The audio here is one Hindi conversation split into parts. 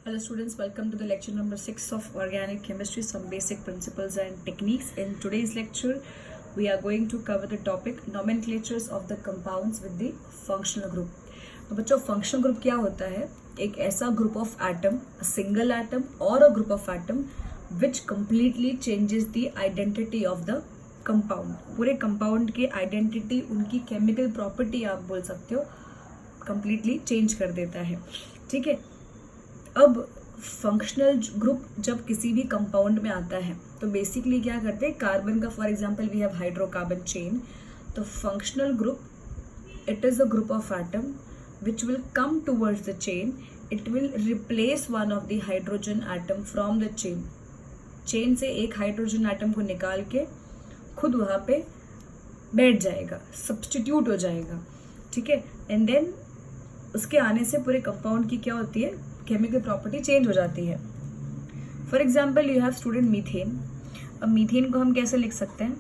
Hello students, welcome to the lecture number 6 of Organic Chemistry, some basic principles and techniques. In today's lecture, we are going to cover the topic nomenclatures of the compounds with the functional group. तो बच्चों functional group क्या होता है? एक ऐसा group of atom, a single atom or a group of atom which completely changes the identity of the compound. पूरे compound के identity, उनकी chemical property आप बोल सकते हो, completely change कर देता है. ठीक है. अब फंक्शनल ग्रुप जब किसी भी कंपाउंड में आता है तो बेसिकली क्या करते हैं, कार्बन का for example we have hydrocarbon chain. तो functional group it is a group of atom which will come towards the chain. It will replace one of the hydrogen atom from the chain. Chain से एक हाइड्रोजन एटम को निकाल के खुद वहां पे बैठ जाएगा, सब्स्टिट्यूट हो जाएगा. ठीक है. एंड देन उसके आने से पूरे कंपाउंड की क्या होती है, केमिकल प्रॉपर्टी चेंज हो जाती है. For example you have student methane. अब मीथेन को हम कैसे लिख सकते हैं,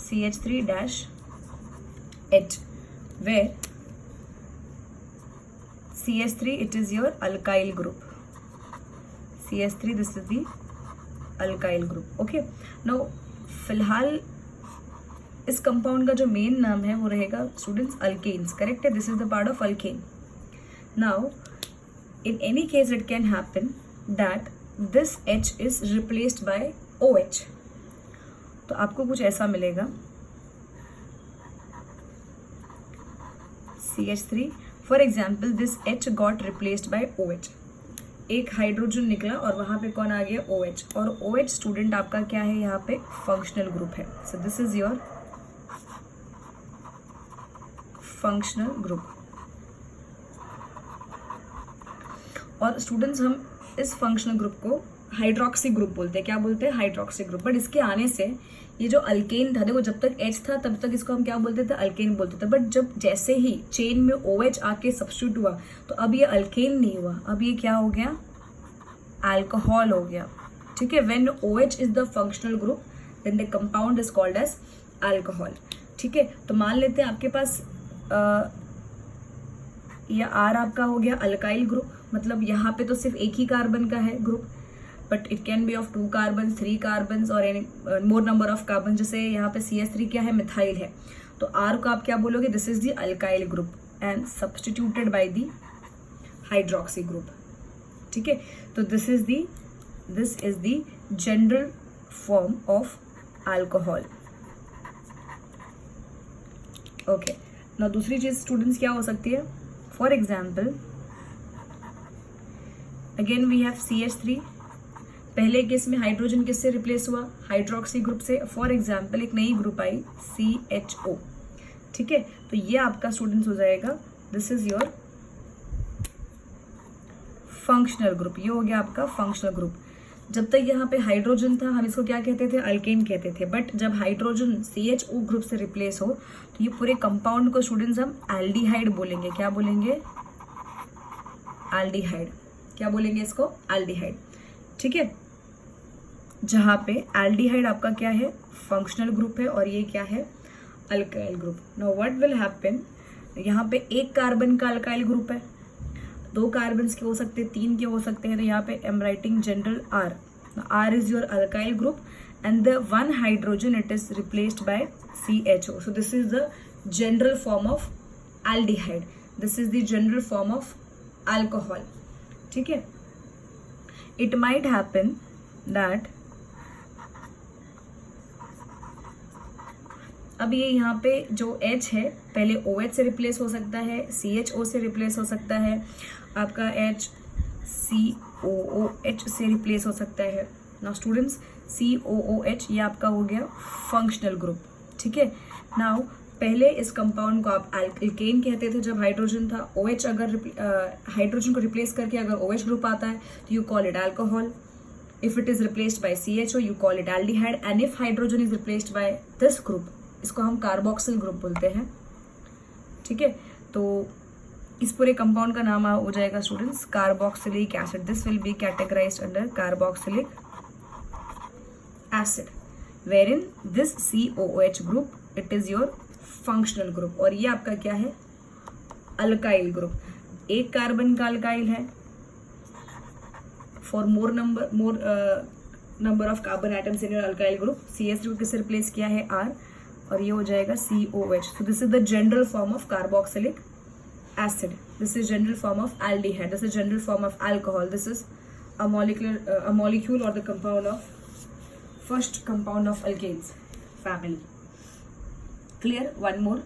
CH3-H, where CH3 it is your alkyl group. CH3 this is the alkyl group. Okay. Now फिलहाल इस कंपाउंड का जो मेन नाम है वो रहेगा स्टूडेंट्स अल्केन्स. करेक्ट है. This is the part of alkane. Now in any case it can happen that this H is replaced by OH. तो आपको कुछ ऐसा मिलेगा, CH3 for example this H got replaced by OH. एक हाइड्रोजन निकला और वहां पे कौन आ गया, OH. और OH स्टूडेंट आपका क्या है, यहाँ पे फंक्शनल ग्रुप है. So this is your functional group. और स्टूडेंट्स हम इस फंक्शनल ग्रुप को हाइड्रोक्सी ग्रुप बोलते हैं. क्या बोलते हैं, हाइड्रोक्सी ग्रुप. बट इसके आने से ये जो अल्केन था, देखो जब तक H था तब तक इसको हम क्या बोलते थे, अल्केन बोलते थे. बट जब जैसे ही चेन में OH आके सब्स्टिट्यूट हुआ तो अब ये अल्केन नहीं हुआ, अब ये क्या हो गया, अल्कोहल हो गया. ठीक है. When OH is the functional group then the compound is called as alcohol. ठीक है. तो मान लेते हैं आपके पास या R आपका हो गया अल्काइल ग्रुप. मतलब यहाँ पे तो सिर्फ एक ही कार्बन का है group, but it can be of 2 carbon, 3 carbon और any more number of carbon. जैसे यहाँ पे CH3 क्या है, मिथाइल है. तो R को आप क्या बोलोगे, this is the alkyl group and substituted by the hydroxy group. ठीक है. तो this is the general form of alcohol. Okay. ना दूसरी चीज स्टूडेंट्स क्या हो सकती है, for example again we have CH3. पहले केस में हाइड्रोजन किससे रिप्लेस हुआ, हाइड्रोक्सी ग्रुप से. फॉर एग्जाम्पल एक नई ग्रुप आई CHO. ठीक है. तो ये आपका स्टूडेंट्स हो जाएगा, this is your functional group. ये हो गया आपका फंक्शनल ग्रुप. जब तक यहाँ पे हाइड्रोजन था हम इसको क्या कहते थे, अल्केन कहते थे. बट जब हाइड्रोजन CHO ग्रुप से रिप्लेस हो तो ये पूरे कंपाउंड को स्टूडेंट्स हम एल्डिहाइड बोलेंगे. क्या बोलेंगे, एल्डिहाइड. क्या बोलेंगे इसको, एल्डिहाइड. ठीक है. जहां पे एल्डिहाइड आपका क्या है, फंक्शनल ग्रुप है और ये क्या है, alkyl group. Now what will happen, यहाँ पे एक कार्बन का अल्काइल ग्रुप है, 2 कार्बन के हो सकते हैं, 3 के हो सकते हैं. तो यहाँ पे I am writing general R. R is your alkyl group and the 1 hydrogen it is replaced bye CHO. So this is the general form of aldehyde. This is the general form of alcohol. ठीक है. इट माइट हैपन दैट अब ये यहाँ पे जो H है पहले OH से रिप्लेस हो सकता है, CHO से रिप्लेस हो सकता है, आपका H COOH से रिप्लेस हो सकता है. नाउ स्टूडेंट्स COOH ये आपका हो गया फंक्शनल ग्रुप. ठीक है. नाउ पहले इस कंपाउंड को आप अल्केन कहते थे जब हाइड्रोजन था. OH अगर हाइड्रोजन को रिप्लेस करके अगर OH ग्रुप आता है तो you call it alcohol. If it is replaced bye CHO you call it aldehyde. And if hydrogen is replaced by this group, इसको हम कार्बोक्सिल ग्रुप बोलते हैं. ठीक है. तो इस पूरे कंपाउंड का नाम हो जाएगा students carboxylic acid. This will be categorized under carboxylic acid, where in this COOH group it is your functional group. और ये आपका क्या है, अल्काइल ग्रुप. एक कार्बन का अल्काइल है, for more number of carbon atoms in your alkyl group, CH3 को किससे रिप्लेस किया है R, और ये हो जाएगा COH. So this is the general form of carboxylic acid. This is general form of aldehyde. This is general form of alcohol. This is a molecule or the compound of first compound of alkanes family. Clear? One more.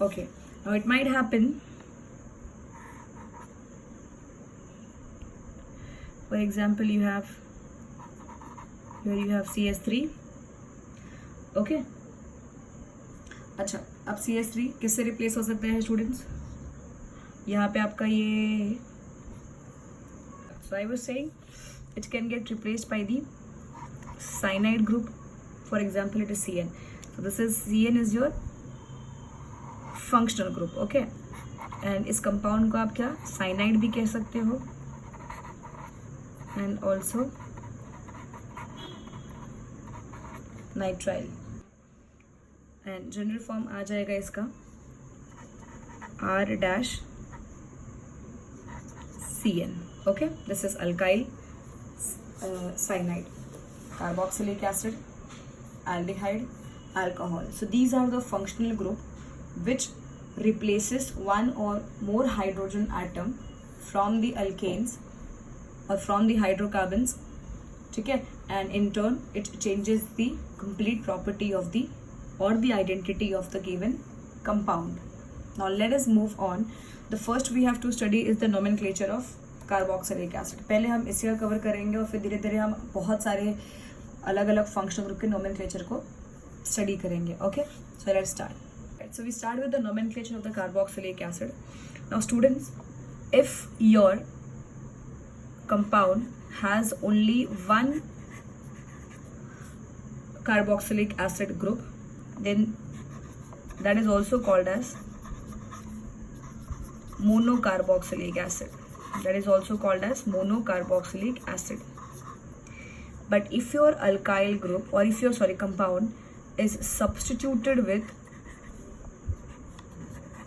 Okay, now it might happen, for example, you have here you have CH3. Okay, अच्छा, अब CH3 किससे रिप्लेस हो सकता है स्टूडेंट्स? यहाँ पे आपका ये, so I was saying it can get replaced by the cyanide group. For example, it is CN. So this is CN is your functional group. Okay, and इस compound को आप क्या cyanide भी कह सकते हो, and also nitrile. And general form आ जाएगा इसका R- CN. Okay, this is alkyl cyanide, carboxylic acid, aldehyde, alcohol. So these are the functional group which replaces one or more hydrogen atom from the alkanes or from the hydrocarbons. ठीक है, and in turn it changes the complete property of the or the identity of the given compound. Now let us move on. The first we have to study is the nomenclature of carboxylic acid. पहले हम इसे कवर करेंगे और फिर धीरे धीरे हम बहुत सारे अलग अलग फंक्शनल ग्रुप के nomenclature को स्टडी करेंगे. Okay, so let's start. So we start with the nomenclature of the carboxylic acid. Now students, if your compound has only one carboxylic acid group, then that is also called as monocarboxylic acid. That is also called as monocarboxylic acid. But if your alkyl group or if your compound is substituted with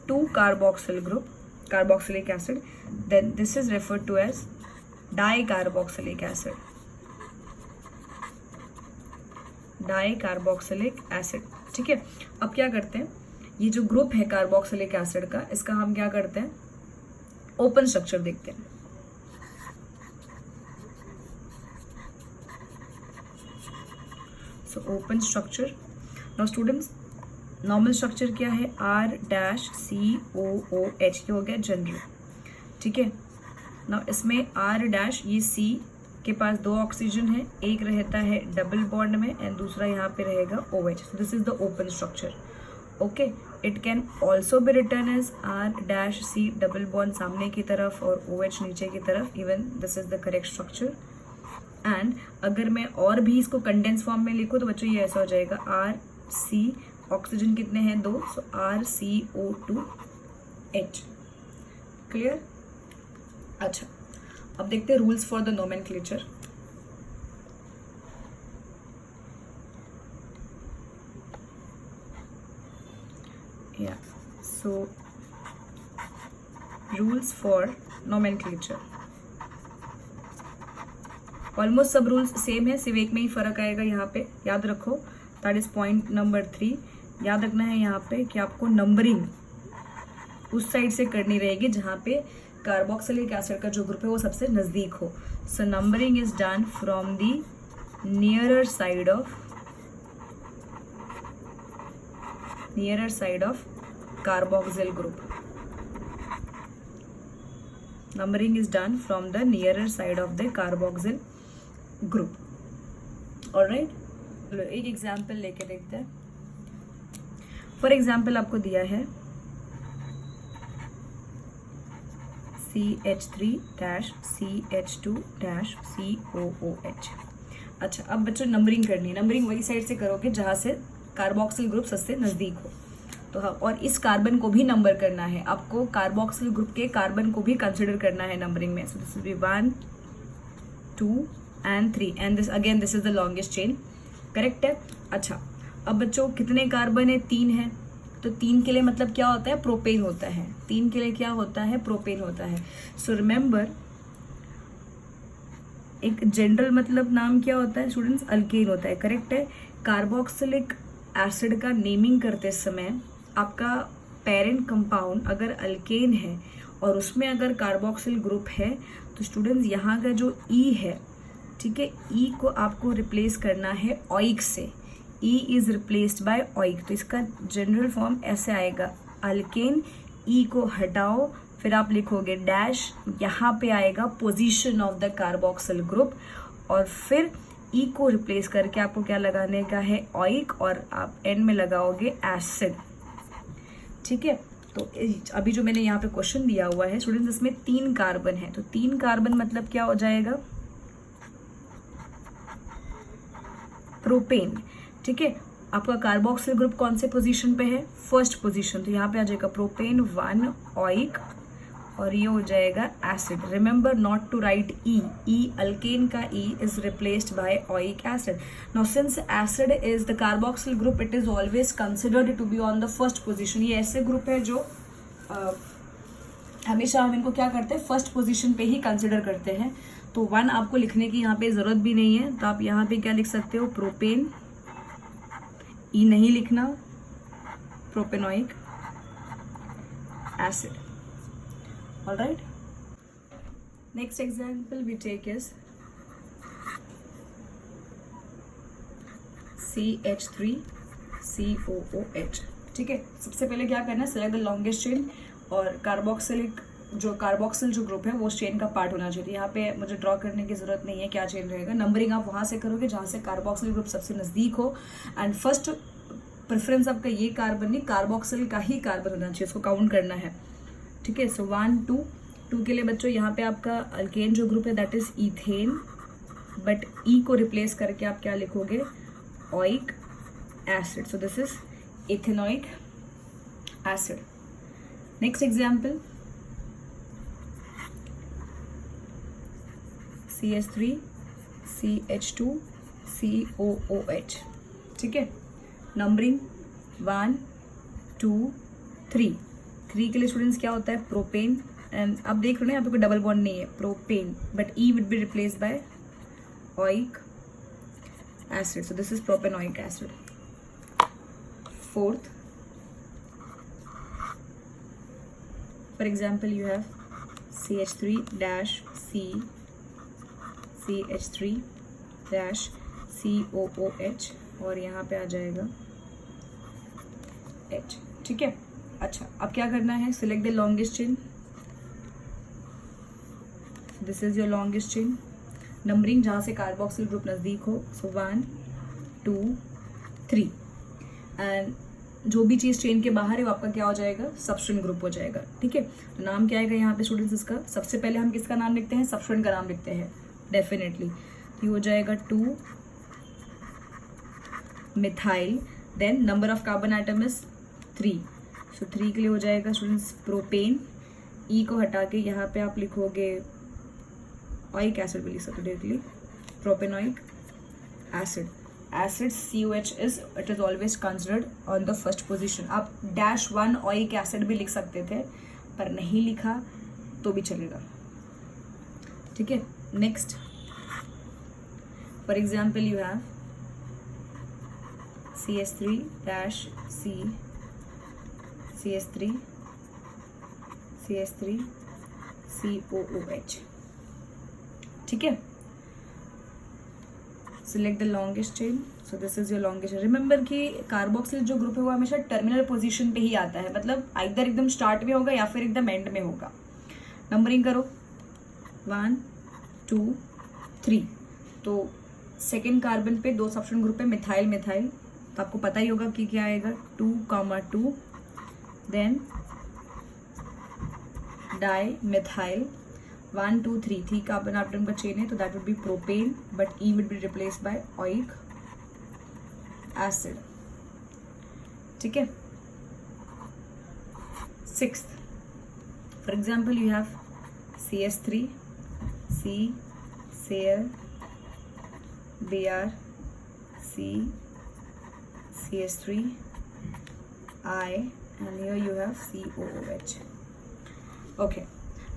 2 carboxylic acid, then this is referred to as dicarboxylic acid. Dicarboxylic acid. ठीक है, अब क्या करते हैं, ये जो ग्रुप है कार्बोक्सिलिक एसिड का, इसका हम क्या करते हैं, ओपन स्ट्रक्चर देखते हैं. So open structure. Now students, normal structure क्या है, R-COOH, ये हो गया जनरल. ठीक है, नाउ इसमें R- ये C के पास 2 ऑक्सीजन है, एक रहता है डबल बॉन्ड में एंड दूसरा यहाँ पे रहेगा OH. This is the open structure. Okay, it can also be written as R-C, double bond सामने की तरफ और OH नीचे की तरफ. Even this is the correct structure. And अगर मैं और भी इसको कंडेंस फॉर्म में लिखूँ तो बच्चों ये ऐसा हो जाएगा R-C, ऑक्सीजन कितने हैं 2, सो R-CO2H. क्लियर? अच्छा, अब देखते हैं rules for the nomenclature. Yeah, so rules for nomenclature. Almost सब रूल्स सेम है, सिर्फ एक में ही फर्क आएगा यहाँ पे. याद रखो, दैट इज पॉइंट नंबर 3. याद रखना है यहाँ पे कि आपको नंबरिंग उस साइड से करनी रहेगी जहाँ पे कार्बोक्सिलिक एसिड का जो ग्रुप है वो सबसे नजदीक हो. So numbering is done from the nearer side of carboxyl group. Numbering is done from the nearer side of the carboxyl group. All right, एक एग्जाम्पल लेके देखते हैं. फॉर एग्जाम्पल आपको दिया है CH3-CH2-COOH. अच्छा, अब बच्चों नंबरिंग करनी है. नंबरिंग वही साइड से करोगे जहाँ से कार्बोक्सिल ग्रुप सबसे नजदीक हो. तो हाँ, और इस कार्बन को भी नंबर करना है आपको. कार्बोक्सिल ग्रुप के कार्बन को भी कंसिडर करना है नंबरिंग में. सो this will B 1, 2 and 3 and this again this is the longest chain. Correct है? अच्छा, अब बच्चों कितने कार्बन है? 3 है. तो 3 के लिए मतलब क्या होता है, प्रोपेन होता है। 3 के लिए क्या होता है, प्रोपेन होता है। सो रिमेंबर, एक जनरल मतलब नाम क्या होता है स्टूडेंट्स, अल्केन होता है, करेक्ट है। कार्बोक्सिलिक एसिड का नेमिंग करते समय आपका पेरेंट कंपाउंड अगर अल्केन है और उसमें अगर कार्बोक्सिल ग्रुप है तो स्टूडेंट्स यहाँ का जो ई है, ठीक है, ई को आपको रिप्लेस करना है ऑइक से। ई इज रिप्लेस्ड बाय ऑइक, तो इसका जनरल फॉर्म ऐसे आएगा, अल्केन, ई को हटाओ, फिर आप लिखोगे डैश, यहाँ पे आएगा position of the carboxyl group, और फिर ई को रिप्लेस करके आपको क्या लगाने का है, ऑइक, और आप एंड में लगाओगे एसिड। ठीक है, तो अभी जो मैंने यहाँ पे क्वेश्चन दिया हुआ है स्टूडेंट्स, इसमें 3 कार्बन है, तो 3 कार्बन मतलब क्या हो जाएगा, प्रोपेन। ठीक है, आपका कार्बोक्सिल ग्रुप कौन से पोजीशन पे है, फर्स्ट पोजीशन, तो यहाँ पे आ जाएगा प्रोपेन 1 ऑइक, और ये हो जाएगा acid. Remember not to write E, E alkane का E is replaced by oic acid. Now since acid is the carboxyl group, it is always considered to be on the first position. ये ऐसे ग्रुप है जो हमेशा हम इनको क्या करते हैं, फर्स्ट पोजीशन पे ही कंसिडर करते हैं। तो 1 आपको लिखने की यहाँ पे जरूरत भी नहीं है, तो आप यहाँ पे क्या लिख सकते हो, प्रोपेन, ई नहीं लिखना, propanoic acid. Alright. Next example we take is CH3COOH। ठीक है, सबसे पहले क्या करना है, सेलेक्ट द लॉन्गेस्ट चेन, और कार्बोक्सिलिक जो कार्बोक्सिल जो ग्रुप है वो चेन का पार्ट होना चाहिए। यहाँ पे मुझे ड्रॉ करने की जरूरत नहीं है क्या चेन रहेगा, नंबरिंग आप वहाँ से करोगे जहाँ से कार्बोक्सिल ग्रुप सबसे नज़दीक हो, एंड फर्स्ट प्रेफरेंस आपका ये कार्बन नहीं, कार्बोक्सिल का ही कार्बन होना चाहिए, उसको काउंट करना है। ठीक है, सो 1 2 के लिए बच्चों यहाँ पे आपका अल्केन जो ग्रुप है दैट इज इथेन, बट ई को रिप्लेस करके आप क्या लिखोगे, ऑइक acid, so this is ethanoic acid. Next example, CH3 CH2 COOH। ठीक है, नंबरिंग 1 2 3 के लिए स्टूडेंट्स क्या होता है, प्रोपेन, एंड आप देख रहे हो ना यहाँ पे कोई डबल बॉन्ड नहीं है, propane, but E will be replaced by oic acid, so this is propanoic acid. Fourth, for example you have CH3-C CH3-COOH, और यहाँ पे आ जाएगा H। ठीक है, अच्छा अब क्या करना है, select the longest chain, this is your longest chain, numbering जहाँ से कार्बोक्सिल ग्रुप नज़दीक हो, सो 1 2 3, एंड जो भी चीज़ चेन के बाहर है वो आपका क्या हो जाएगा, सबस्ट्रेंट ग्रुप हो जाएगा। ठीक है, तो नाम क्या आएगा यहाँ पे स्टूडेंट्स इसका, सबसे पहले हम किसका नाम लिखते हैं, सबस्ट्रेंट का नाम लिखते हैं डेफिनेटली, ये हो जाएगा 2 methyl, then number of carbon atom is 3, so 3 के लिए हो जाएगा स्टूडेंट्स प्रोपेन, ई को हटा के यहाँ पे आप लिखोगे ऑइक एसिड भी लिख सकते हो directly, propanoic acid. Acid COH is it is always considered on the first position. आप -1 ऑइक एसिड भी लिख सकते थे, पर नहीं लिखा तो भी चलेगा। ठीक है, next for example you have CH3-C CH3COOH। ठीक है, select the longest chain, so this is your longest chain. Remember कि कार्बोक्सिल जो ग्रुप है वो हमेशा टर्मिनल पोजीशन पे ही आता है, मतलब आइदर एकदम स्टार्ट में होगा या फिर एकदम एंड में होगा। नंबरिंग करो 1 2 3, तो सेकेंड कार्बन पे 2 सबस्ट्रेंट ग्रुप है, मिथाइल मिथाइल, तो आपको पता ही होगा कि क्या आएगा, 2, then di methyl, 1 2 3 carbon atom का चेन है, तो that would be propane, but e would be replaced by oic acid. ठीक है, 6th, for example you have CH3 Cl Br C CH3 I and here you have COOH. Okay.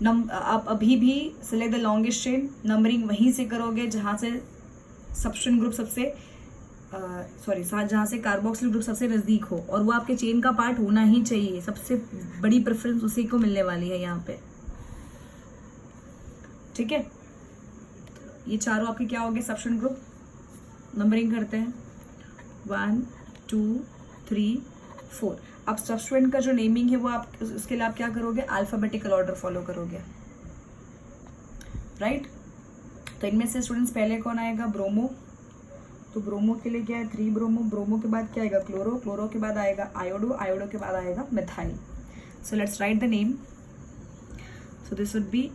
आप अभी भी select the longest chain, numbering वहीं से करोगे जहाँ से substituent group सबसे जहाँ से कार्बोक्सिल ग्रुप सबसे नज़दीक हो, और वो आपके चेन का पार्ट होना ही चाहिए. सबसे बड़ी प्रेफरेंस उसी को मिलने वाली है यहाँ पे. ठीक है, ये चारों आपके क्या हो गए? Substituent group. नंबरिंग करते हैं 1 2 3 4. अब सब्स्टिट्यूएंट का जो नेमिंग है वो आप उसके लिए आप क्या करोगे? अल्फाबेटिकल ऑर्डर फॉलो करोगे, राइट? तो इनमें से स्टूडेंट्स पहले कौन आएगा? ब्रोमो. तो ब्रोमो के लिए क्या है? 3 ब्रोमो. ब्रोमो के बाद क्या आएगा? क्लोरो. क्लोरो के बाद आएगा आयोडो. आयोडो के बाद आएगा methyl. So let's write the name. So this would be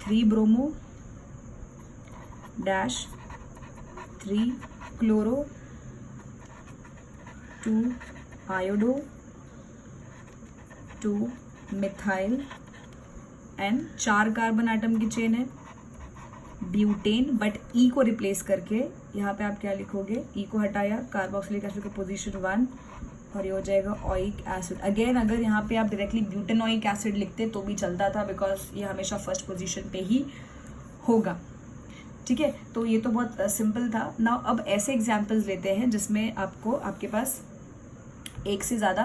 3 bromo dash 3 chloro 2 iodo 2 methyl and 4 carbon atom की चेन है ब्यूटेन, बट ई को रिप्लेस करके यहाँ पे आप क्या लिखोगे? ई को हटाया, कार्बोक्सिलिक एसिड की पोजीशन 1 और ये हो जाएगा ऑइक एसिड. अगेन अगर यहाँ पे आप डायरेक्टली ब्यूटेनोइक एसिड लिखते तो भी चलता था, बिकॉज ये हमेशा फर्स्ट पोजीशन पे ही होगा. ठीक है, तो ये तो बहुत सिंपल था. नाउ अब ऐसे एग्जाम्पल्स लेते हैं जिसमें आपके पास एक से ज़्यादा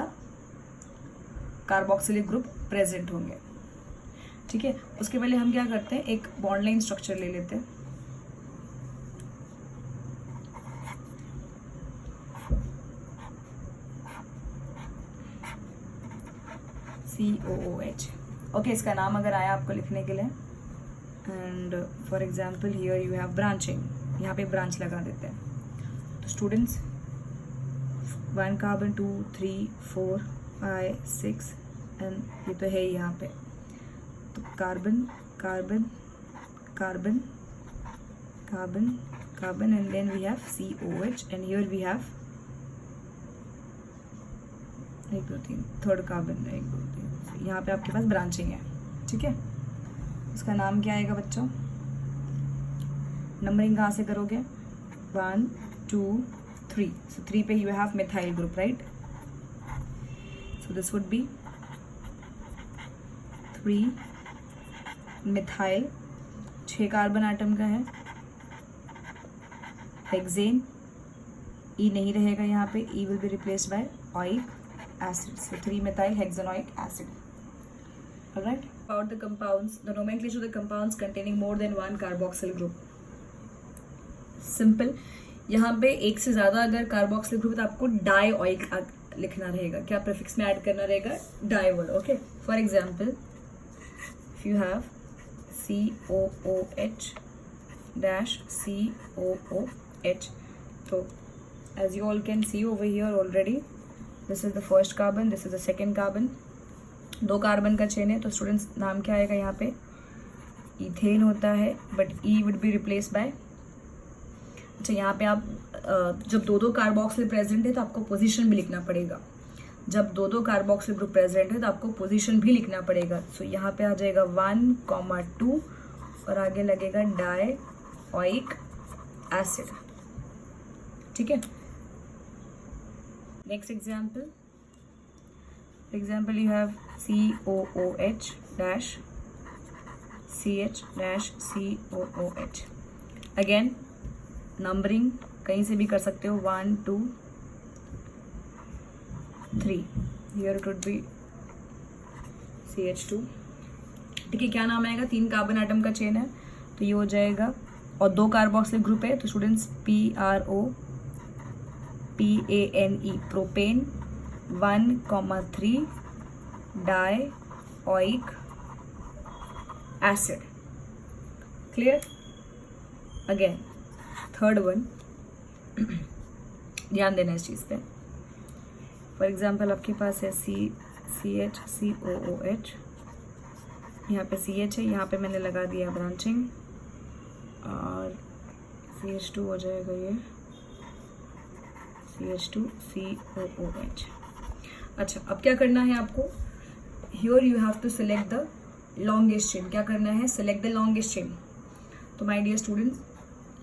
कार्बोक्सिलिक ग्रुप प्रेजेंट होंगे. ठीक है, उसके पहले हम क्या करते हैं? एक बॉन्ड लाइन स्ट्रक्चर ले लेते हैं. COOH. ओके, इसका नाम अगर आया आपको लिखने के लिए, and for example here you have branching. यहाँ पे ब्रांच लगा देते हैं. तो स्टूडेंट्स 1 कार्बन 2 3 4 5 6 एंड ये तो है यहाँ पे. तो carbon carbon carbon carbon carbon and then we have COH and here we have 1 2 3 third carbon 1 2 3. यहाँ पे आपके पास ब्रांचिंग है. ठीक है, उसका नाम क्या आएगा बच्चों? नंबरिंग कहाँ से करोगे? 1 2 3. सो 3 पे you have methyl group, right? So this would be 3 methyl. 6 carbon atom का है. हेक्सेन. ई नहीं रहेगा यहाँ पे, E will be replaced by oic acid. So 3 methyl hexanoic acid. Alright. About the compounds, the nomenclature of the compounds containing more than one carboxyl group. Simple. यहाँ पे एक से ज़्यादा अगर कार्बोक्सिल ग्रुप तो आपको डाइओइक लिखना रहेगा. क्या प्रीफिक्स में ऐड करना रहेगा? Di word. Okay, for example if you have COOH dash COOH. So as you all can see over here already, this is the first carbon, this is the second carbon. 2 carbon का चेन है. तो स्टूडेंट्स नाम क्या आएगा यहाँ पे? इथेन होता है, but e would be replace by. अच्छा, यहाँ पे आप जब 2 कार्बोक्सिल प्रेजेंट है तो आपको पोजीशन भी लिखना पड़ेगा. जब 2 कार्बोक्सिल ग्रुप प्रेजेंट है तो आपको पोजीशन भी लिखना पड़ेगा. सो यहाँ पे आ जाएगा 1, 2 और आगे लगेगा डाइओइक एसिड. ठीक है, next example you have COOH dash CH dash COOH. Again numbering कहीं से भी कर सकते हो. 1 2 3. Here it would be CH2. ठीक है, क्या नाम आएगा? 3 कार्बन एटम का चेन है तो ये हो जाएगा, और 2 कार्बोक्सिल ग्रुप है तो students PROPANE propane. 1, 3 dioic acid. Clear? Again third one ध्यान देना इस चीज़ पे. फॉर एग्जाम्पल आपके पास है CH COOH. यहाँ पे CH है, यहाँ पे मैंने लगा दिया ब्रांचिंग और CH2 हो जाएगा ये CH2 COOH. अच्छा, अब क्या करना है आपको? Here you have to select the longest chain. क्या करना है? Select the longest chain. तो my dear students,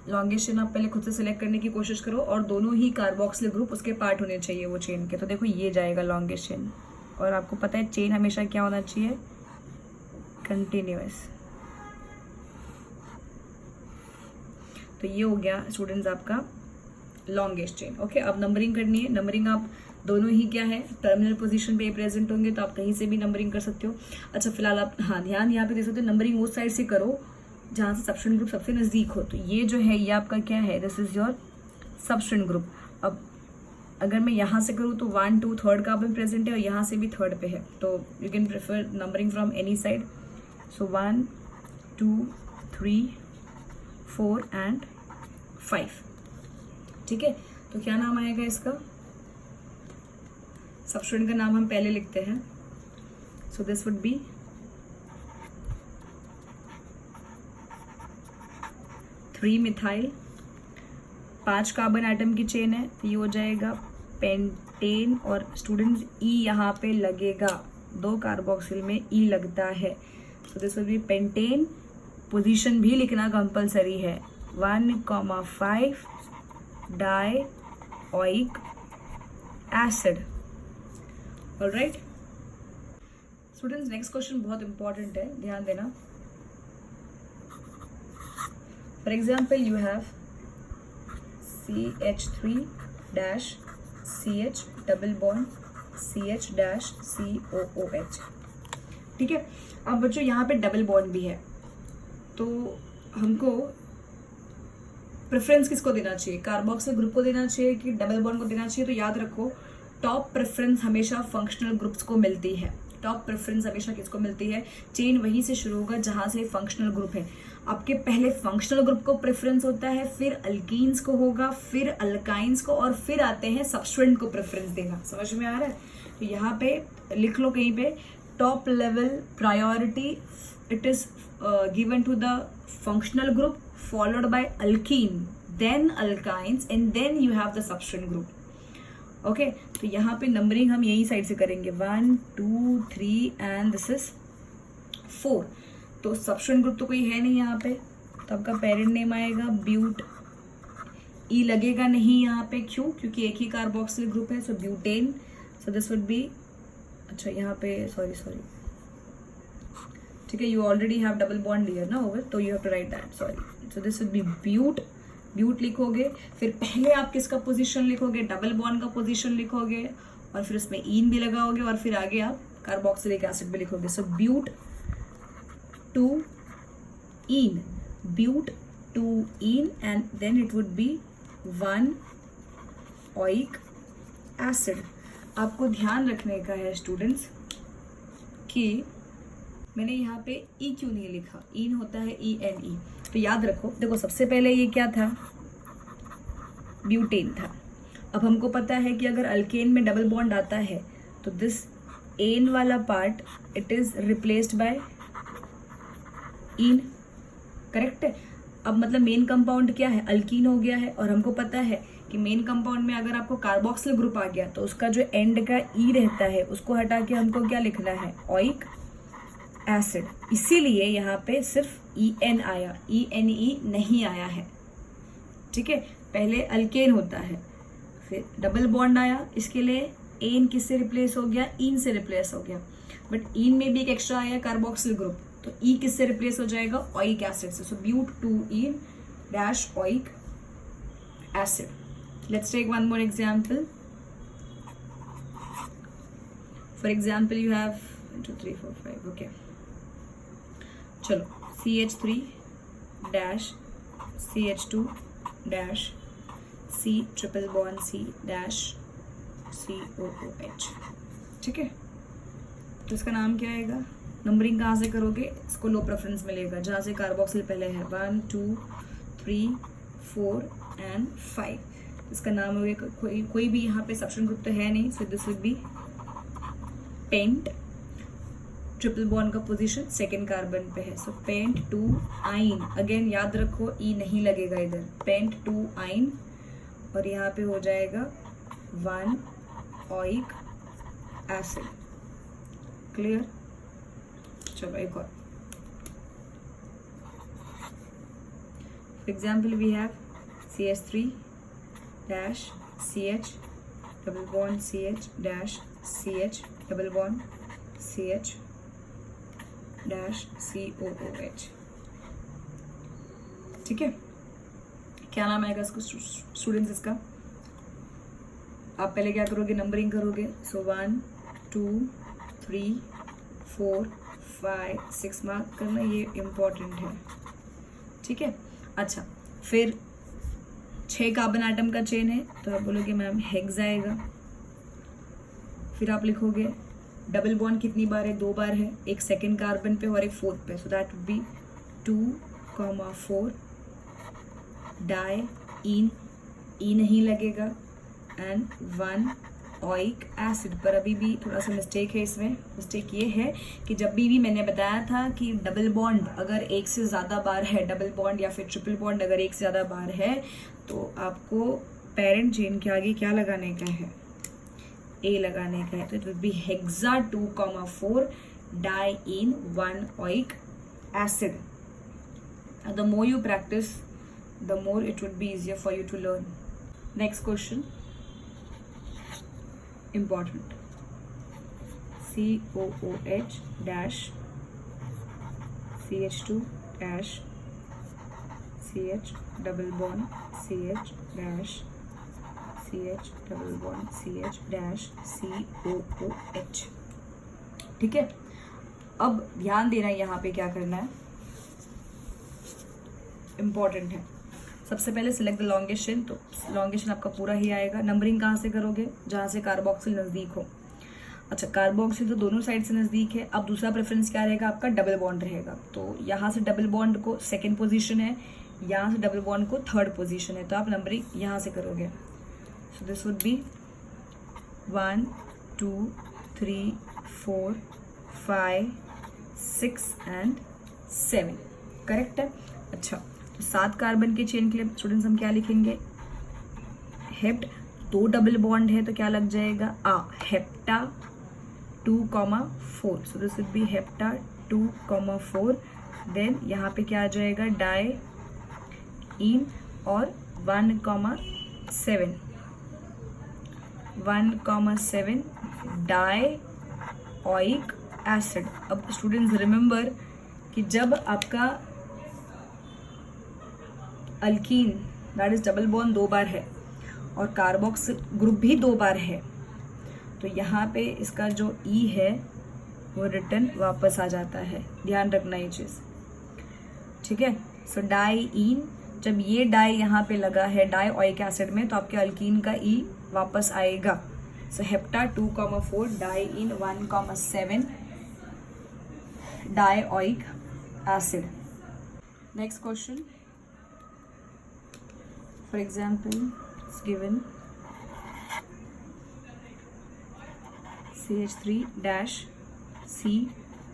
longest chain आप पहले खुद से सिलेक्ट करने की कोशिश करो और दोनों ही कार्बोक्सिल ग्रुप उसके पार्ट होने चाहिए वो चेन के। तो देखो ये जाएगा लॉन्गेस्ट चेन, और आपको पता है चेन हमेशा क्या होना चाहिए, कंटिन्यूअस। तो ये हो गया स्टूडेंट्स आपका लॉन्गेस्ट चेन। ओके, अब नंबरिंग करनी है। नंबरिंग आप दोनों ही क्या है, टर्मिनल पोजीशन पे प्रेजेंट होंगे, तो आप कहीं से भी नंबरिंग कर सकते हो। अच्छा फिलहाल आप हाँ ध्यान यहाँ पे दे सकते हो, नंबरिंग उस साइड से करो जहाँ से सबस्टेंट ग्रुप सबसे नज़दीक हो। तो ये जो है ये आपका क्या है, this is your substance group. अब अगर मैं यहाँ से करूँ तो 1 2 थर्ड कार्बन प्रेजेंट है और यहाँ से भी थर्ड पे है, तो you can prefer numbering from any side. So 1 2 3 4 and 5। ठीक है, तो क्या नाम आएगा इसका, सबस्टेंट का नाम हम पहले लिखते हैं। सो this would be 3 methyl, 5 carbon atom की चेन है, तो ये हो जाएगा पेंटेन। और स्टूडेंट्स ई यहाँ पे लगेगा, 2 कार्बोक्सिल में ई लगता है, so this would B pentane. Position भी लिखना कंपलसरी है, 1,5 dioic acid. Alright students, next question बहुत इंपॉर्टेंट है, ध्यान देना। For example you have CH3 dash CH double bond CH dash COOH। ठीक है, अब बच्चों यहाँ पे डबल बॉन्ड भी है, तो हमको प्रेफरेंस किसको देना चाहिए, कार्बोक्सिल ग्रुप को देना चाहिए कि डबल बॉन्ड को देना चाहिए। तो याद रखो, टॉप प्रेफरेंस हमेशा फंक्शनल ग्रुप्स को मिलती है। टॉप प्रेफरेंस हमेशा किसको मिलती है, चेन वहीं से शुरू होगा जहां से फंक्शनल ग्रुप है। आपके पहले फंक्शनल ग्रुप को प्रेफरेंस होता है, फिर अल्कीन्स को होगा, फिर अल्काइंस को, और फिर आते हैं सबस्टेंट को प्रेफरेंस देना। समझ में आ रहा है? तो यहाँ पे लिख लो कहीं पे, top level priority it is given to the functional group followed by alkene, then alkynes, and then you have the substrate group. Okay, तो यहाँ पे नंबरिंग हम यही साइड से करेंगे, 1 2 3 एंड दिस इज 4। तो सबस्टेंट ग्रुप तो कोई है नहीं यहाँ पे, तो आपका पेरेंट नेम आएगा ब्यूट। ई लगेगा नहीं यहाँ पे, क्यों, क्योंकि एक ही कार्बोक्सिल ग्रुप है, so butane. So this would be, अच्छा यहाँ पे सॉरी ठीक है, you already have double bond here ना ओवर, तो you have to write that, sorry. So this would be but. But लिखोगे, फिर पहले आप किसका पोजीशन लिखोगे, डबल बॉन्ड का पोजीशन लिखोगे, और फिर उसमें ईन भी लगाओगे, और फिर आगे आप कार्बोक्सिलिक एसिड भी लिखोगे। So but two ene, but two ene, and then it would be 1 oic acid. आपको ध्यान रखने का है स्टूडेंट्स कि मैंने यहाँ पे ई क्यों नहीं लिखा, ईन होता है ENE। तो याद रखो, देखो सबसे पहले ये क्या था, ब्यूटेन था। अब हमको पता है कि अगर अल्केन में डबल बॉन्ड आता है तो दिस एन वाला part it is replaced bye in, correct है। अब मतलब मेन कंपाउंड क्या है, अल्कीन हो गया है, और हमको पता है कि मेन कंपाउंड में अगर आपको कार्बोक्सिल ग्रुप आ गया तो उसका जो एंड का ई रहता है उसको हटा के हमको क्या लिखना है, ओइक एसिड। इसीलिए यहाँ पे सिर्फ EN आया, ENE नहीं आया है। ठीक है, पहले अल्केन होता है, फिर डबल बॉन्ड आया, इसके लिए एन किससे रिप्लेस हो गया, ईन से रिप्लेस हो गया। बट ईन में भी एक एक्स्ट्रा आया कार्बोक्सिल ग्रुप, तो ई किससे रिप्लेस हो जाएगा, ओइक एसिड से। So but two ene dash oic acid. Let's take one more example. For example you have 2 3 4 5, okay चलो, CH3 dash CH2 dash C triple bond C dash COOH। ठीक है, तो इसका नाम क्या आएगा, नंबरिंग कहाँ से करोगे, इसको लो प्रेफरेंस मिलेगा जहाँ से कार्बोक्सिल पहले है, 1 2 3 4 एंड 5। इसका नाम होगा, कोई भी यहाँ पे सबस्टेंट ग्रुप तो है नहीं, so this will be pent. Triple bond का पोजीशन सेकेंड कार्बन पे है, so pent two yne. Again याद रखो, ई नहीं लगेगा इधर, पेंट टू आइन, और यहाँ पे हो जाएगा 1 ओइक एसिड। क्लियर? चलो एक और, For example, we have CH3 dash CH double bond CH dash CH double bond CH dash COOH. ठीक है, क्या नाम आएगा इसको स्टूडेंट्स इसका? आप पहले क्या करोगे, नंबरिंग करोगे. सो 1 2 3 4 5 6 मार्क करना, ये इम्पॉर्टेंट है. ठीक है. अच्छा, फिर 6 कार्बन आइटम का चेन है तो आप बोलोगे मैम हेक्स आएगा. फिर आप लिखोगे डबल बॉन्ड कितनी बार है, 2 बार है, एक सेकेंड कार्बन पे और एक फोर्थ पे. So that would be 2,4 die in, e नहीं लगेगा, एंड 1 ओइक एसिड. पर अभी भी थोड़ा सा मिस्टेक है इसमें. मिस्टेक ये है कि जब भी मैंने बताया था कि डबल बॉन्ड अगर एक से ज़्यादा बार है, डबल बॉन्ड या फिर ट्रिपल बॉन्ड अगर एक से ज़्यादा बार है, तो आपको पेरेंट चेन के आगे क्या लगाने का है, ए लगाने का है. तो it will be hexa 2,4 die ene 1 oic acid. The more you practice, the more it would be easier for you to learn. Next question, important. COOH dash CH2 dash CH double bond CH dash CH double bond CH dash COOH. ठीक है. अब ध्यान देना यहाँ पे क्या करना है, इम्पॉर्टेंट है. सबसे पहले सिलेक्ट द लॉन्गेस्ट चेन. तो लॉन्गेस्ट चेन आपका पूरा ही आएगा. नंबरिंग कहाँ से करोगे, जहाँ से कार्बोक्सिल नज़दीक हो. अच्छा, कार्बोक्सिल तो दोनों साइड से नज़दीक है. अब दूसरा प्रेफरेंस क्या रहेगा आपका, डबल बॉन्ड रहेगा. तो यहाँ से डबल बॉन्ड को सेकेंड पोजीशन है, यहाँ से डबल बॉन्ड को थर्ड पोजीशन है. तो आप नंबरिंग यहाँ से करोगे. सो this would be 1 2 3 4 5 6 and 7. Correct है. अच्छा, 7 कार्बन के चेन के लिए स्टूडेंट्स हम क्या लिखेंगे, हेप्ट. 2 डबल बॉन्ड है तो क्या लग जाएगा, hepta 2,4. So this would be hepta 2,4. Then यहाँ पे क्या आ जाएगा, डाई इन और 1,7 डाई ओइक एसिड. अब स्टूडेंट्स रिमेंबर कि जब आपका alkene that is double bond 2 बार है और कार्बोक्सिल ग्रुप भी 2 बार है, तो यहाँ पे इसका जो ई है वो रिटर्न वापस आ जाता है. ध्यान रखना ये चीज़. ठीक है. सो डाई इन, जब ये डाई यहाँ पे लगा है डाई ओइक एसिड में, तो आपके अल्कीन का ई वापस आएगा. So hepta 2,4 die in 1,7 die oic acid. Next question. For example, it's given CH3 dash C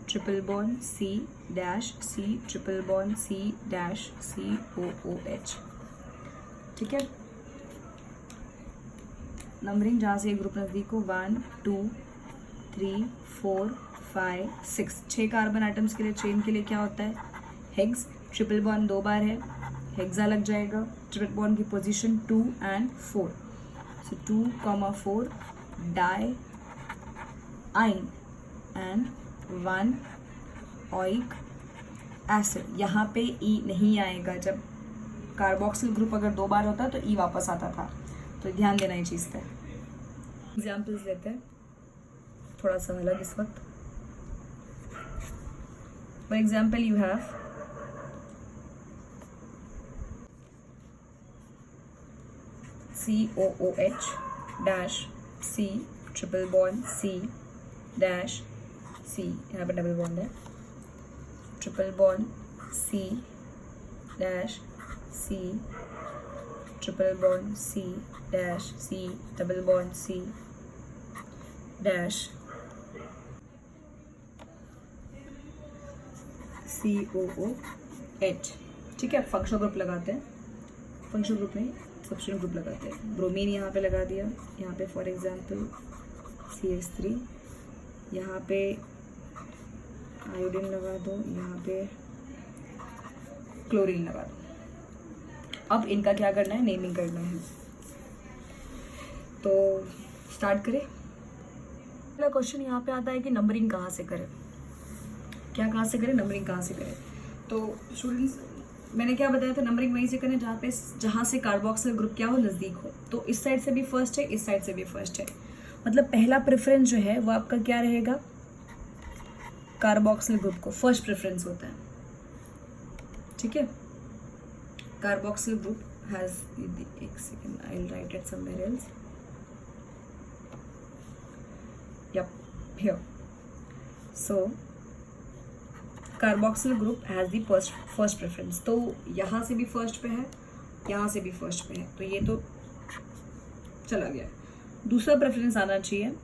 triple bond C dash C triple bond C dash COOH. ठीक है. नंबरिंग जहाँ से एक ग्रुप नज़दीक हो, 1 2 3 4 5 6. 6 कार्बन आइटम्स के लिए चेन के लिए क्या होता है, हेक्स. ट्रिपल बॉन्ड 2 बार है, हेक्सा लग जाएगा. ट्रिपल बॉन्ड की position 2 and 4. So 2,4 di yne and 1 oic acid. यहाँ पे ई नहीं आएगा. जब कार्बोक्सिल ग्रुप अगर 2 बार होता तो ई वापस आता था. तो ध्यान देना ये चीज़ पे. एग्जाम्पल्स लेते हैं थोड़ा सा अलग इस वक्त. For example you have COOH dash C triple bond C dash C. यहाँ पे डबल बॉन्ड है. Triple bond C dash C triple bond C dash C double bond C dash COOH. ठीक है. फंक्शनल ग्रुप लगाते हैं. फंक्शनल ग्रुप में सब्स्टिट्यूट ग्रुप लगाते हैं. ब्रोमीन यहाँ पे लगा दिया. यहाँ पे फॉर एग्जांपल CH3, यहाँ पे आयोडीन लगा दो, यहाँ पे क्लोरीन लगा दो. अब इनका क्या करना है, नेमिंग करना है। तो स्टार्ट करें। पहला क्वेश्चन यहाँ पे आता है कि नंबरिंग कहाँ से करें, क्या कहाँ से करें, नंबरिंग कहाँ से करें। तो स्टूडेंट्स मैंने क्या बताया था, नंबरिंग वहीं से करें जहाँ से कार्बोक्सिल ग्रुप क्या हो, नज़दीक हो। तो इस साइड से भी फर्स्ट है, इस साइड से भी फर्स्ट है, मतलब पहला प्रेफरेंस जो है वो आपका क्या रहेगा, कार्बोक्सिल ग्रुप को फर्स्ट प्रेफरेंस होता है। ठीक है, कार्बोक्सिल ग्रुप हैज, एक second I will write it somewhere else, yep here, so carboxyl group has the first preference। तो यहाँ से भी फर्स्ट पे है, यहाँ से भी फर्स्ट पे है, तो ये तो चला गया। दूसरा प्रेफरेंस आना चाहिए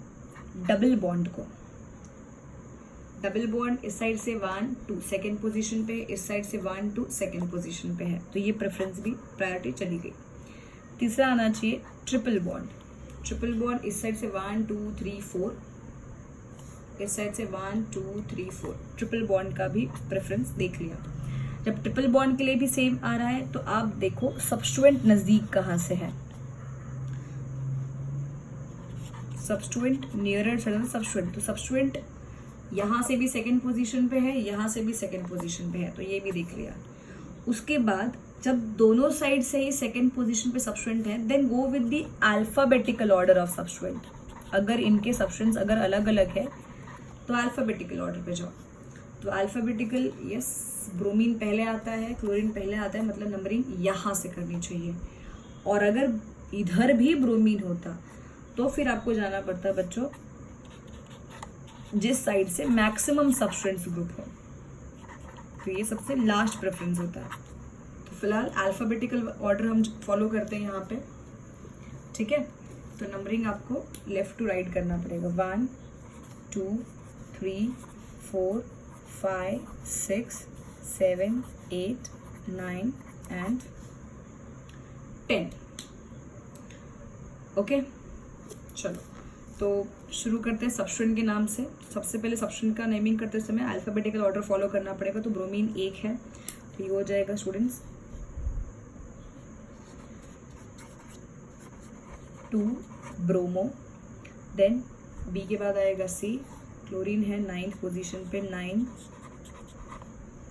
डबल बॉन्ड को। डबल बॉन्ड इस साइड से 1 2 सेकेंड पोजीशन पे, इस साइड से 1 2 सेकेंड पोजीशन पे है, तो ये प्रेफरेंस भी प्रायोरिटी चली गई। तीसरा आना चाहिए ट्रिपल बॉन्ड। ट्रिपल बॉन्ड इस साइड से 1 2 3 4, इस साइड से 1 2 3 4, ट्रिपल बॉन्ड का भी प्रेफरेंस देख लिया। जब ट्रिपल बॉन्ड के लिए भी सेम आ रहा है तो आप देखो सब्स्टिट्यूएंट नजदीक कहाँ से है, सब्स्टिट्यूएंट नियरर सब्स्टिट्यूएंट, तो सब्स्टिट्यूएंट यहाँ से भी सेकेंड पोजीशन पे है, यहाँ से भी सेकेंड पोजीशन पे है, तो ये भी देख लिया। उसके बाद जब दोनों साइड से ही सेकेंड पोजीशन पे सब्स्टिट्यूएंट है, then go with the alphabetical order of substituent. अगर इनके सब्स्टिट्यूएंट्स अगर अलग अलग है तो अल्फाबेटिकल ऑर्डर पे जाओ। तो अल्फाबेटिकल, यस, ब्रोमीन पहले आता है, क्लोरीन पहले आता है, मतलब नंबरिंग यहाँ से करनी चाहिए। और अगर इधर भी ब्रोमीन होता तो फिर आपको जाना पड़ता बच्चों जिस साइड से मैक्सिमम सब्स्टिट्यूएंट्स ग्रुप हो, तो ये सबसे लास्ट प्रेफरेंस होता है। तो फिलहाल अल्फाबेटिकल ऑर्डर हम फॉलो करते हैं यहाँ पे। ठीक है, तो नंबरिंग आपको लेफ्ट टू राइट करना पड़ेगा। 1 2 3 4 5 6 7 8 9 and 10। ओके, चलो तो शुरू करते हैं सब्स्टिट्यूएंट के नाम से। सबसे पहले सब्स्टिट्यूएंट का नेमिंग करते समय अल्फाबेटिकल ऑर्डर फॉलो करना पड़ेगा। तो ब्रोमीन 1 है, तो ये हो जाएगा स्टूडेंट्स 2 ब्रोमो, देन बी के बाद आएगा सी, क्लोरीन है 9th पोजीशन पे,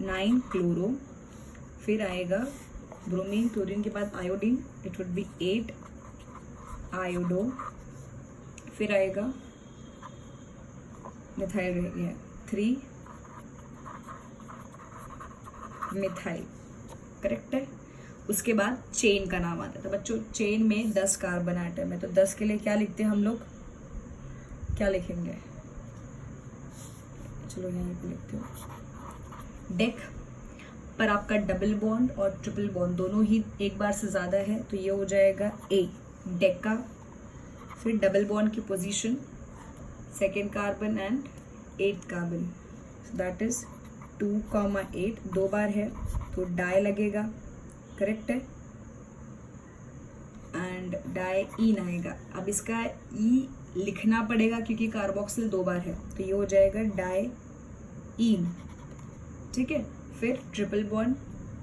9 क्लोरो, फिर आएगा ब्रोमीन, क्लोरीन के बाद iodine, it would B 8 iodo, फिर आएगा मिथाइल रह गया 3 मिथाइल, करेक्ट है। उसके बाद चेन का नाम आता है। तो बच्चों चेन में 10 कार्बन आइटम है, तो 10 के लिए क्या लिखते हैं हम लोग, क्या लिखेंगे, चलो यहाँ पे लिखते हो डेक पर आपका डबल बॉन्ड और ट्रिपल बॉन्ड दोनों ही एक बार से ज़्यादा है, तो ये हो जाएगा ए डेका। फिर डबल बॉन्ड की position second carbon and 8 carbon, so that is 2,8, 2 बार है तो डाई लगेगा, करेक्ट है, एंड डाई ईन आएगा। अब इसका ई लिखना पड़ेगा क्योंकि कार्बोक्सिल 2 बार है, तो ये हो जाएगा डाई ईन। ठीक है, फिर ट्रिपल बॉन्ड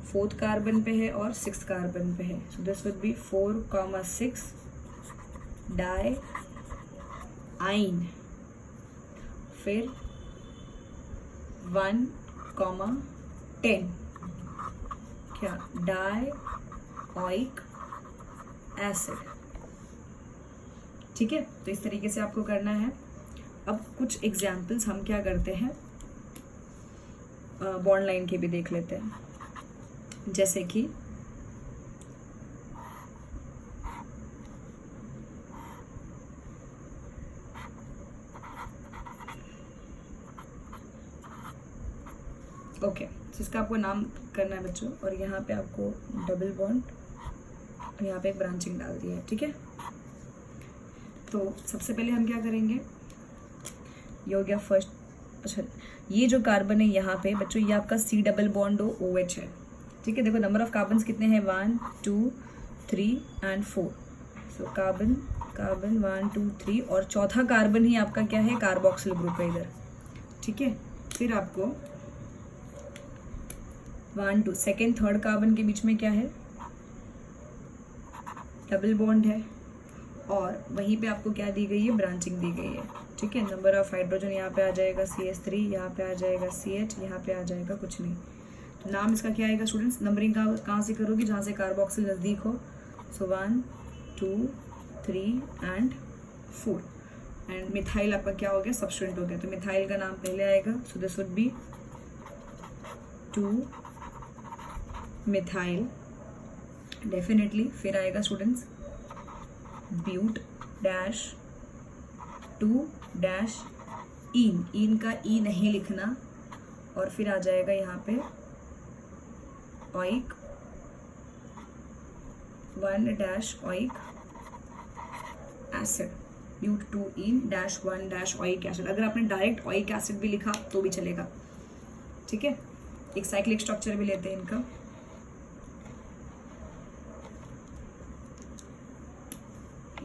4th कार्बन पे है और 6th कार्बन पे है, so this would be 4,6 di yne. फिर 1,10 क्या, डाई ऑइक एसिड। ठीक है, तो इस तरीके से आपको करना है। अब कुछ एग्जाम्पल्स हम क्या करते हैं बॉन्ड लाइन के भी देख लेते हैं, जैसे कि ओके, जिसका आपको नाम करना है बच्चों, और यहाँ पे आपको डबल बॉन्ड और यहाँ पे एक ब्रांचिंग डाल दिया है। ठीक है, तो सबसे पहले हम क्या करेंगे, ये हो गया फर्स्ट। अच्छा, ये जो कार्बन है यहाँ पे बच्चों, ये आपका C डबल बॉन्ड OH है। ठीक है, देखो नंबर ऑफ कार्बन कितने हैं, 1 2 3 एंड 4, सो कार्बन 1 2 3, और चौथा कार्बन ही आपका क्या है, कार्बोक्सिल ग्रुप है इधर। ठीक है, फिर आपको 1 2 सेकेंड थर्ड कार्बन के बीच में क्या है, डबल बॉन्ड है और वहीं पे आपको क्या दी गई है, ब्रांचिंग दी गई है, ठीक है। नंबर ऑफ हाइड्रोजन यहाँ पे आ जाएगा CH3, यहाँ पे आ जाएगा CH, यहाँ पे आ जाएगा कुछ नहीं। तो नाम इसका क्या आएगा स्टूडेंट्स, नंबरिंग कहाँ से करोगी, जहाँ से कार्बोक्सिल नज़दीक हो। सो 1 2 3 एंड 4 एंड मिथाइल आपका क्या हो गया, सब्स्टिट्यूएंट हो गया, तो मिथाइल का नाम पहले आएगा। So this would be 2 methyl definitely. फिर आएगा students but dash 2 dash ene का ई नहीं लिखना, और फिर आ जाएगा यहाँ पे oic 1 dash oic acid, but 2 ene dash 1 dash oic acid. अगर आपने डायरेक्ट ओइक एसिड भी लिखा तो भी चलेगा, ठीक है। एक साइक्लिक स्ट्रक्चर भी लेते हैं इनका।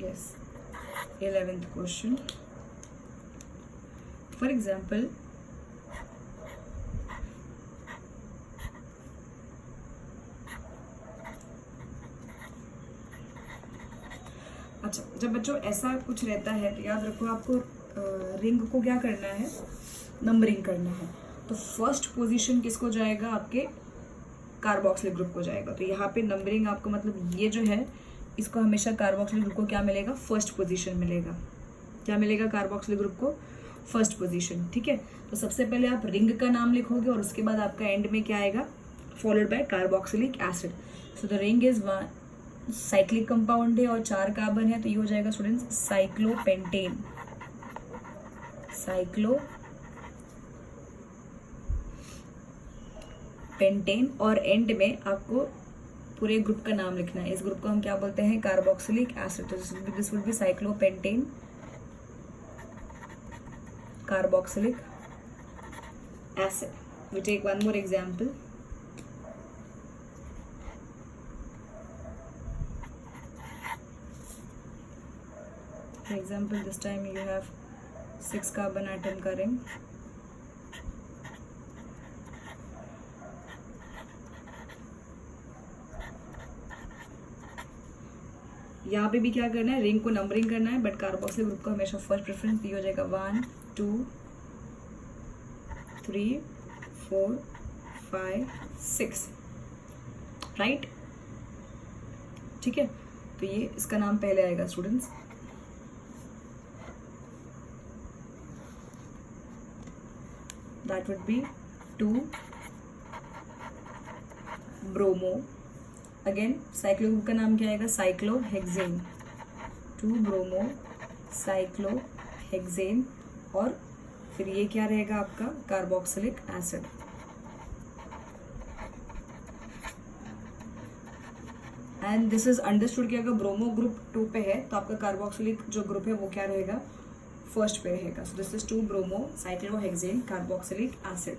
Yes, 11th question. For example, अच्छा, जब बच्चों ऐसा कुछ रहता है तो याद रखो आपको रिंग को क्या करना है, नंबरिंग करना है। तो फर्स्ट पोजीशन किसको जाएगा, आपके कार्बोक्सिलिक ग्रुप को जाएगा। तो यहाँ पे नंबरिंग आपको मतलब ये जो है इसको हमेशा कार्बोक्सिलिक ग्रुप को क्या मिलेगा, फर्स्ट पोजीशन मिलेगा। क्या मिलेगा कार्बोक्सिलिक ग्रुप को, फर्स्ट पोजीशन, ठीक है। तो सबसे पहले आप रिंग का नाम लिखोगे और उसके बाद आपका एंड में क्या आएगा, followed by carboxylic acid. So the ring is cyclic compound है और 4 कार्बन है, तो ये हो जाएगा स्टूडेंट्स साइक्लोपेंटेन। साइक्लोपेंटेन और एंड में आपको पूरे ग्रुप का नाम लिखना है। इस ग्रुप को हम क्या बोलते हैं, कार्बोक्सिलिक एसिड। तो this will be cyclopentane carboxylic acid. We take one more example. For example, this time you have 6 carbon atom का ring. यहाँ पे भी क्या करना है, रिंग को नंबरिंग करना है, बट कार्बोक्सिलिक ग्रुप का हमेशा फर्स्ट प्रेफरेंस दी हो जाएगा 1 2 3 4 5 6, राइट, ठीक है। तो ये इसका नाम पहले आएगा students. That would be 2 bromo. Again cyclo का नाम क्या आएगा, साइक्लोहेक्सेन। 2 ब्रोमो साइक्लोहेक्सेन और फिर ये क्या रहेगा आपका, carboxylic acid. And this is understood कि अगर ब्रोमो ग्रुप 2 पे है तो आपका कार्बोक्सिलिक जो ग्रुप है वो क्या रहेगा, फर्स्ट पे रहेगा। So this is 2 bromo cyclohexane carboxylic acid.